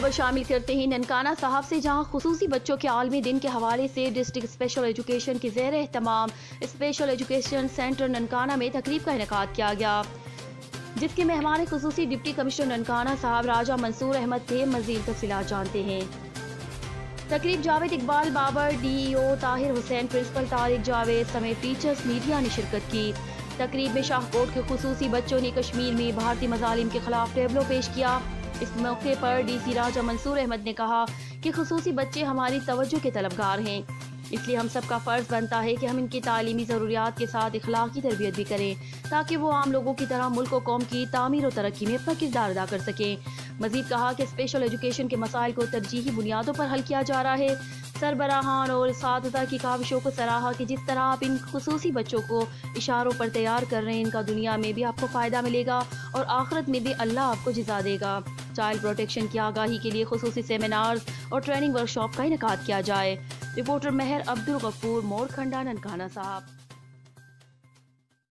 خبر شامل کرتے ہیں ننکانہ صاحب سے، جہاں خصوصی بچوں کے عالمی دن کے حوالے سے ڈسٹرکٹ اسپیشل ایجوکیشن کے زیر اہتمام اسپیشل ایجوکیشن سینٹر ننکانہ میں تقریب کا انعقاد کیا گیا، جس کے مہمان خصوصی ڈپٹی کمشنر ننکانہ صاحب راجہ منصور احمد تھے۔ مزید تفصیلات جانتے ہیں۔ تقریب جاوید اقبال بابر، ڈی ای او طاہر حسین، پرنسپل طارق جاوید سمیت ٹیچرز، میڈیا نے شرکت کی۔ تقریب میں شاہکوٹ کے خصوصی بچوں نے کشمیر میں بھارتی مظالم کے خلاف ٹیبلو پیش کیا۔ اس موقع پر ڈی سی راجہ منصور احمد نے کہا کہ خصوصی بچے ہماری توجہ کے طلبگار ہیں، اس لیے ہم سب کا فرض بنتا ہے کہ ہم ان کی تعلیمی ضروریات کے ساتھ اخلاقی تربیت بھی کریں، تاکہ وہ عام لوگوں کی طرح ملک و قوم کی تعمیر و ترقی میں اپنا کردار ادا کر سکیں۔ مزید کہا کہ اسپیشل ایجوکیشن کے مسائل کو ترجیحی بنیادوں پر حل کیا جا رہا ہے۔ سربراہان اور اساتذہ کی کاوشوں کو سراہا کہ جس طرح آپ ان خصوصی بچوں کو اشاروں پر تیار کر رہے ہیں، ان کا دنیا میں بھی آپ کو فائدہ ملے گا اور آخرت میں بھی اللہ آپ کو جزا دے گا۔ چائلڈ پروٹیکشن کی آگاہی کے لیے خصوصی سیمینارز اور ٹریننگ ورکشاپ کا انعقاد کیا جائے۔ رپورٹر مہر عبدالغفور، مورکھنڈا، ننکانہ صاحب۔